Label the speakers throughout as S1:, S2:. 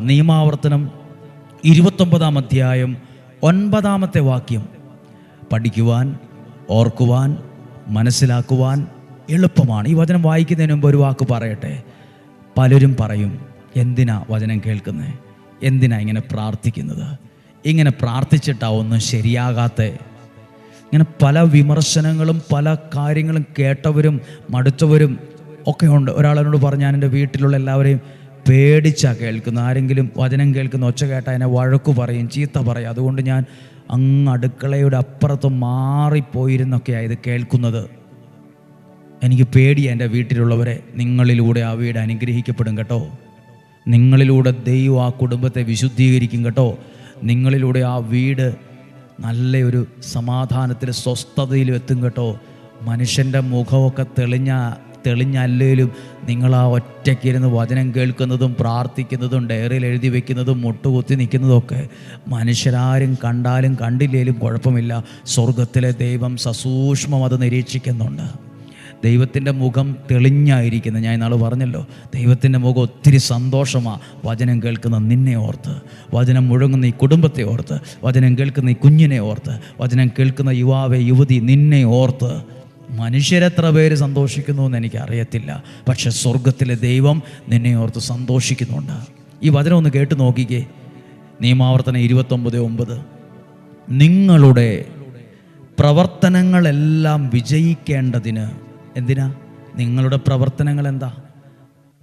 S1: നിയമാവർത്തനം 29 അധ്യായം 9 വാക്യം. പഠിക്കുവാൻ, ഓർക്കുവാൻ, മനസ്സിലാക്കുവാൻ എളുപ്പമാണ്. ഈ വചനം വായിക്കുന്നതിന് മുമ്പ് ഒരു വാക്ക് പറയട്ടെ. പലരും പറയും, എന്തിനാ വചനം കേൾക്കുന്നത്, എന്തിനാ ഇങ്ങനെ പ്രാർത്ഥിക്കുന്നത്, ഇങ്ങനെ പ്രാർത്ഥിച്ചിട്ടാ ഒന്നും ശരിയാകാത്ത. ഇങ്ങനെ പല വിമർശനങ്ങളും പല കാര്യങ്ങളും കേട്ടവരും മടുത്തവരും ഒക്കെ ഉണ്ട്. ഒരാളെന്നോട് പറഞ്ഞു, ഞാൻ എൻ്റെ വീട്ടിലുള്ള എല്ലാവരെയും പേടിച്ചാണ് കേൾക്കുന്നത്. ആരെങ്കിലും വചനം കേൾക്കുന്ന ഒച്ച കേട്ടാൽ എന്നെ വഴക്കു പറയും, ചീത്ത പറയും. അതുകൊണ്ട് ഞാൻ അങ്ങ് അടുക്കളയുടെ അപ്പുറത്ത് മാറിപ്പോയിരുന്നൊക്കെയാണ് ഇത് കേൾക്കുന്നത്. എനിക്ക് പേടിയാണ് എൻ്റെ വീട്ടിലുള്ളവരെ. നിങ്ങളിലൂടെ ആ വീട് അനുഗ്രഹിക്കപ്പെടും കേട്ടോ. നിങ്ങളിലൂടെ ദൈവം ആ കുടുംബത്തെ വിശുദ്ധീകരിക്കും കേട്ടോ. നിങ്ങളിലൂടെ ആ വീട് നല്ലൊരു സമാധാനത്തിൽ സ്വസ്ഥതയിലും എത്തും കേട്ടോ. മനുഷ്യൻ്റെ മുഖമൊക്കെ തെളിഞ്ഞല്ലേലും നിങ്ങൾ ആ ഒറ്റയ്ക്കിരുന്ന് വചനം കേൾക്കുന്നതും പ്രാർത്ഥിക്കുന്നതും ഡയറിയിൽ എഴുതി വയ്ക്കുന്നതും മുട്ടുകുത്തി നിൽക്കുന്നതും ഒക്കെ മനുഷ്യരാരും കണ്ടാലും കണ്ടില്ലേലും കുഴപ്പമില്ല. സ്വർഗത്തിലെ ദൈവം സസൂക്ഷ്മം അത് നിരീക്ഷിക്കുന്നുണ്ട്. ദൈവത്തിൻ്റെ മുഖം തെളിഞ്ഞായിരിക്കുന്നത്. ഞാൻ ഇന്നാൾ പറഞ്ഞല്ലോ, ദൈവത്തിൻ്റെ മുഖം ഒത്തിരി സന്തോഷമാണ് വചനം കേൾക്കുന്ന നിന്നെ ഓർത്ത്, വചനം മുഴങ്ങുന്ന ഈ കുടുംബത്തെ ഓർത്ത്, വചനം കേൾക്കുന്ന ഈ കുഞ്ഞിനെ ഓർത്ത്, വചനം കേൾക്കുന്ന യുവാവെ യുവതി നിന്നെ ഓർത്ത്. മനുഷ്യരെത്ര പേര് സന്തോഷിക്കുന്നു എന്ന് എനിക്കറിയത്തില്ല, പക്ഷെ സ്വർഗത്തിലെ ദൈവം നിന്നെ ഓർത്ത് സന്തോഷിക്കുന്നുണ്ട്. ഈ വചനം ഒന്ന് കേട്ട് നോക്കിക്കേ. നിയമാവർത്തനം 29:9. നിങ്ങളുടെ പ്രവർത്തനങ്ങളെല്ലാം വിജയിക്കേണ്ടതിന്. എന്തിനാ നിങ്ങളുടെ പ്രവർത്തനങ്ങൾ? എന്താ?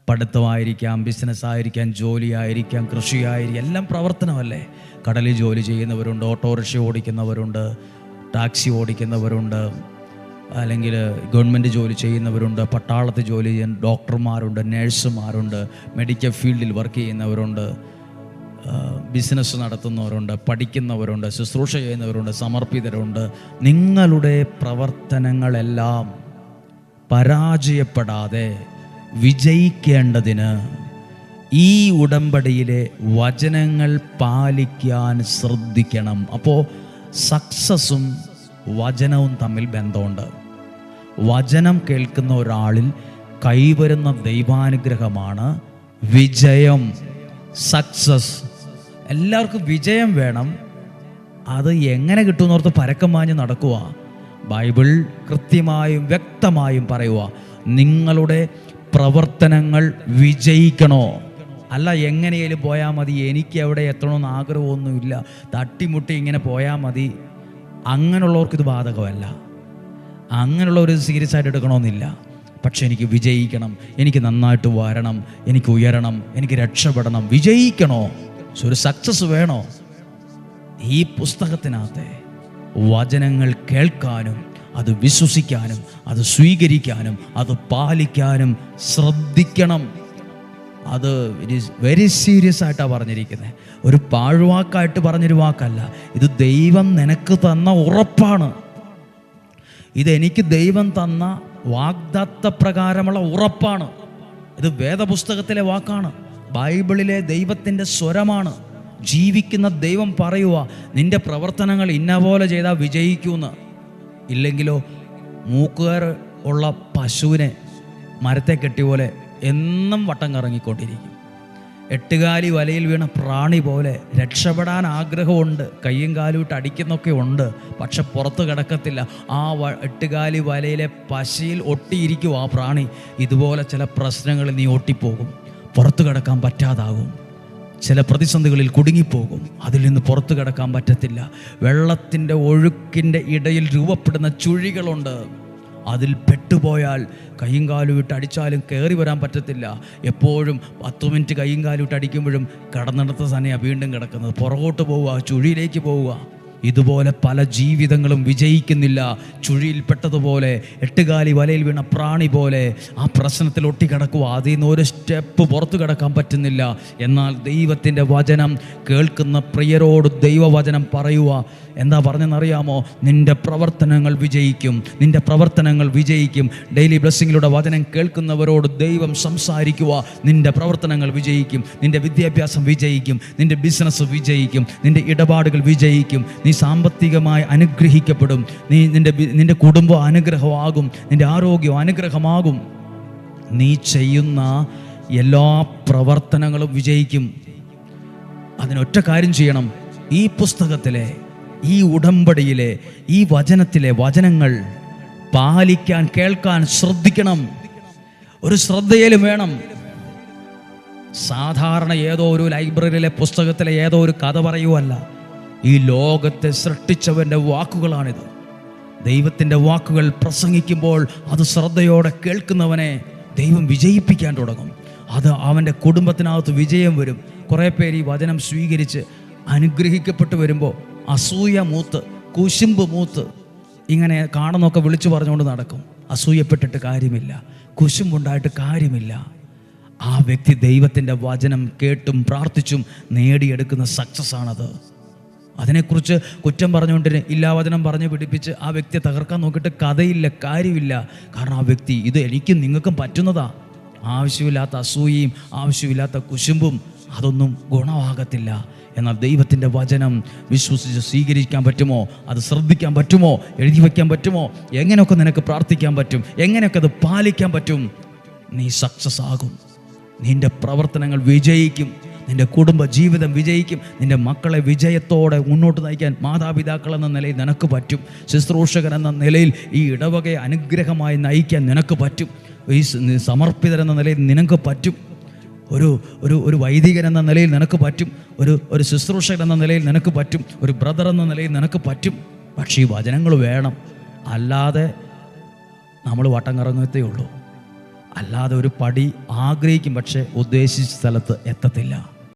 S1: പഠിത്തമായിരിക്കാം, ബിസിനസ്സായിരിക്കാം, ജോലിയായിരിക്കാം, കൃഷിയായിരിക്കാം, എല്ലാം പ്രവർത്തനമല്ലേ. കടലിൽ ജോലി ചെയ്യുന്നവരുണ്ട്, ഓട്ടോറിക്ഷ ഓടിക്കുന്നവരുണ്ട്, ടാക്സി ഓടിക്കുന്നവരുണ്ട്, അല്ലെങ്കിൽ ഗവൺമെൻറ് ജോലി ചെയ്യുന്നവരുണ്ട്, പട്ടാളത്തിൽ ജോലി ചെയ്യുന്ന ഡോക്ടർമാരുണ്ട്, നേഴ്സുമാരുണ്ട്, മെഡിക്കൽ ഫീൽഡിൽ വർക്ക് ചെയ്യുന്നവരുണ്ട്, ബിസിനസ് നടത്തുന്നവരുണ്ട്, പഠിക്കുന്നവരുണ്ട്, ശുശ്രൂഷ ചെയ്യുന്നവരുണ്ട്, സമർപ്പിതരുണ്ട്. നിങ്ങളുടെ പ്രവർത്തനങ്ങളെല്ലാം പരാജയപ്പെടാതെ വിജയിക്കേണ്ടതിന് ഈ ഉടമ്പടിയിലെ വചനങ്ങൾ പാലിക്കാൻ ശ്രദ്ധിക്കണം. അപ്പോൾ സക്സസും വചനവും തമ്മിൽ ബന്ധമുണ്ട്. വചനം കേൾക്കുന്ന ഒരാളിൽ കൈവരുന്ന ദൈവാനുഗ്രഹമാണ് വിജയം, സക്സസ്. എല്ലാവർക്കും വിജയം വേണം. അത് എങ്ങനെ കിട്ടുമെന്നോർത്ത് പരക്കം മാഞ്ഞ് നടക്കുക. ബൈബിൾ കൃത്യമായും വ്യക്തമായും പറയുക, നിങ്ങളുടെ പ്രവർത്തനങ്ങൾ വിജയിക്കണോ. അല്ല എങ്ങനെയാലും പോയാൽ മതി, എനിക്ക് എവിടെ എത്തണമെന്ന് ആഗ്രഹമൊന്നുമില്ല, തട്ടിമുട്ടി ഇങ്ങനെ പോയാൽ മതി. അങ്ങനെയുള്ളവർക്കിത് ബാധകമല്ല. അങ്ങനെയുള്ളവർ സീരിയസ് ആയിട്ട് എടുക്കണമെന്നില്ല. പക്ഷെ എനിക്ക് വിജയിക്കണം, എനിക്ക് നന്നായിട്ട് വരണം, എനിക്ക് ഉയരണം, എനിക്ക് രക്ഷപ്പെടണം, വിജയിക്കണോ, ഒരു സക്സസ് വേണോ. ഈ പുസ്തകത്തിനകത്തെ വചനങ്ങൾ കേൾക്കാനും അത് വിശ്വസിക്കാനും അത് സ്വീകരിക്കാനും അത് പാലിക്കാനും ശ്രദ്ധിക്കണം. അത് വെരി സീരിയസ് ആയിട്ടാണ് പറഞ്ഞിരിക്കുന്നത്. ഒരു പാഴ്വാക്കായിട്ട് പറഞ്ഞൊരു വാക്കല്ല. ഇത് ദൈവം നിനക്ക് തന്ന ഉറപ്പാണ്. ഇതെനിക്ക് ദൈവം തന്ന വാഗ്ദത്ത പ്രകാരമുള്ള ഉറപ്പാണ്. ഇത് വേദപുസ്തകത്തിലെ വാക്കാണ്, ബൈബിളിലെ ദൈവത്തിൻ്റെ സ്വരമാണ്. ജീവിക്കുന്ന ദൈവം പറയുക, നിന്റെ പ്രവർത്തനങ്ങൾ ഇന്ന പോലെ ചെയ്താൽ വിജയിക്കുമെന്ന്. ഇല്ലെങ്കിലോ മൂക്കുകാർ ഉള്ള പശുവിനെ മരത്തെ കെട്ടിയ പോലെ എന്നും വട്ടം കറങ്ങിക്കൊണ്ടിരിക്കും. എട്ടുകാലി വലയിൽ വീണ പ്രാണി പോലെ രക്ഷപ്പെടാൻ ആഗ്രഹമുണ്ട്, കയ്യും കാലും ഇട്ട് അടിക്കുന്നൊക്കെ ഉണ്ട്, പക്ഷെ പുറത്ത് കിടക്കത്തില്ല. ആ എട്ടുകാലി വലയിലെ പശയിൽ ഒട്ടിയിരിക്കും ആ പ്രാണി. ഇതുപോലെ ചില പ്രശ്നങ്ങളിൽ നീ ഒട്ടിപ്പോകും, പുറത്ത് കിടക്കാൻ പറ്റാതാകും. ചില പ്രതിസന്ധികളിൽ കുടുങ്ങിപ്പോകും, അതിൽ നിന്ന് പുറത്തു കിടക്കാൻ പറ്റത്തില്ല. വെള്ളത്തിൻ്റെ ഒഴുക്കിൻ്റെ ഇടയിൽ രൂപപ്പെടുന്ന ചുഴികളുണ്ട്. അതിൽ പെട്ടുപോയാൽ കയ്യും കാലും ഇട്ട് അടിച്ചാലും കയറി വരാൻ പറ്റത്തില്ല. എപ്പോഴും 10 മിനിറ്റ് കയ്യും കാലും ഇട്ട് അടിക്കുമ്പോഴും കിടന്നിടത്ത് തന്നെയാണ് വീണ്ടും കിടക്കുന്നത്. പുറകോട്ട് പോവുക, ചുഴിയിലേക്ക് പോവുക. ഇതുപോലെ പല ജീവിതങ്ങളും വിജയിക്കുന്നില്ല. ചുഴിയിൽപ്പെട്ടതുപോലെ, എട്ടുകാലി വലയിൽ വീണ പ്രാണി പോലെ ആ പ്രശ്നത്തിൽ ഒട്ടിക്കിടക്കുക. അതിൽ നിന്ന് ഒരു സ്റ്റെപ്പ് പുറത്തു കിടക്കാൻ പറ്റുന്നില്ല. എന്നാൽ ദൈവത്തിൻ്റെ വചനം കേൾക്കുന്ന പ്രിയരോട് ദൈവവചനം പറയുക. എന്താ പറഞ്ഞെന്നറിയാമോ? നിൻ്റെ പ്രവർത്തനങ്ങൾ വിജയിക്കും, നിൻ്റെ പ്രവർത്തനങ്ങൾ വിജയിക്കും. ഡെയിലി ബ്ലെസ്സിങ്ങിലൂടെ വചനം കേൾക്കുന്നവരോട് ദൈവം സംസാരിക്കുക. നിൻ്റെ പ്രവർത്തനങ്ങൾ വിജയിക്കും, നിൻ്റെ വിദ്യാഭ്യാസം വിജയിക്കും, നിൻ്റെ ബിസിനസ് വിജയിക്കും, നിൻ്റെ ഇടപാടുകൾ വിജയിക്കും. നീ സാമ്പത്തികമായി അനുഗ്രഹിക്കപ്പെടും, നിൻ്റെ കുടുംബം അനുഗ്രഹമാകും, നിൻ്റെ ആരോഗ്യം അനുഗ്രഹമാകും. നീ ചെയ്യുന്ന എല്ലാ പ്രവർത്തനങ്ങളും വിജയിക്കും. അതിനൊറ്റ കാര്യം ചെയ്യണം. ഈ പുസ്തകത്തിലെ, ഈ ഉടമ്പടിയിലെ, ഈ വചനത്തിലെ വചനങ്ങൾ പാലിക്കാൻ, കേൾക്കാൻ ശ്രദ്ധിക്കണം. ഒരു ശ്രദ്ധയിലും വേണം. സാധാരണ ഏതോ ഒരു ലൈബ്രറിയിലെ പുസ്തകത്തിലെ ഏതോ ഒരു കഥ പറയുവല്ല. ഈ ലോകത്തെ സൃഷ്ടിച്ചവൻ്റെ വാക്കുകളാണിത്. ദൈവത്തിൻ്റെ വാക്കുകൾ പ്രസംഗിക്കുമ്പോൾ അത് ശ്രദ്ധയോടെ കേൾക്കുന്നവനെ ദൈവം വിജയിപ്പിക്കാൻ തുടങ്ങും. അത് അവൻ്റെ കുടുംബത്തിനകത്ത് വിജയം വരും. കുറേ പേര് ഈ വചനം സ്വീകരിച്ച് അനുഗ്രഹിക്കപ്പെട്ട് വരുമ്പോൾ അസൂയ മൂത്ത്, കുശുമ്പ് മൂത്ത് ഇങ്ങനെ കാണുന്നൊക്കെ വിളിച്ചു പറഞ്ഞുകൊണ്ട് നടക്കും. അസൂയപ്പെട്ടിട്ട് കാര്യമില്ല, കുശുമ്പുണ്ടായിട്ട് കാര്യമില്ല. ആ വ്യക്തി ദൈവത്തിൻ്റെ വചനം കേട്ടും പ്രാർത്ഥിച്ചും നേടിയെടുക്കുന്ന സക്സസ് ആണത്. അതിനെക്കുറിച്ച് കുറ്റം പറഞ്ഞുകൊണ്ട് ഇല്ലാ വചനം പറഞ്ഞ് പിടിപ്പിച്ച് ആ വ്യക്തിയെ തകർക്കാൻ നോക്കിയിട്ട് കഥയില്ല, കാര്യമില്ല. കാരണം ആ വ്യക്തി ഇത് എനിക്കും നിങ്ങൾക്കും പറ്റുന്നതാ. ആവശ്യമില്ലാത്ത അസൂയയും ആവശ്യമില്ലാത്ത കുശുമ്പും അതൊന്നും ഗുണമാകത്തില്ല. എന്നാൽ ദൈവത്തിൻ്റെ വചനം വിശ്വസിച്ച് സ്വീകരിക്കാൻ പറ്റുമോ? അത് ശ്രദ്ധിക്കാൻ പറ്റുമോ? എഴുതി വയ്ക്കാൻ പറ്റുമോ? എങ്ങനെയൊക്കെ നിനക്ക് പ്രാർത്ഥിക്കാൻ പറ്റും? എങ്ങനെയൊക്കെ അത് പാലിക്കാൻ പറ്റും? നീ സക്സസ് ആകും. നിൻ്റെ പ്രവർത്തനങ്ങൾ വിജയിക്കും. നിൻ്റെ കുടുംബ ജീവിതം വിജയിക്കും. നിൻ്റെ മക്കളെ വിജയത്തോടെ മുന്നോട്ട് നയിക്കാൻ മാതാപിതാക്കൾ എന്ന നിലയിൽ നിനക്ക് പറ്റും. ശുശ്രൂഷകൻ എന്ന നിലയിൽ ഈ ഇടവകയെ അനുഗ്രഹമായി നയിക്കാൻ നിനക്ക് പറ്റും. ഈ സമർപ്പിതരെന്ന നിലയിൽ നിനക്ക് പറ്റും. ഒരു വൈദികൻ എന്ന നിലയിൽ നിനക്ക് പറ്റും. ഒരു ശുശ്രൂഷകൻ എന്ന നിലയിൽ നിനക്ക് പറ്റും. ഒരു ബ്രദർ എന്ന നിലയിൽ നിനക്ക് പറ്റും. പക്ഷേ ഈ വചനങ്ങൾ വേണം. അല്ലാതെ നമ്മൾ വട്ടം കറങ്ങത്തേ ഉള്ളൂ. അല്ലാതെ ഒരു പടി ആഗ്രഹിക്കും, പക്ഷേ ഉദ്ദേശിച്ച സ്ഥലത്ത് എത്തത്തില്ല.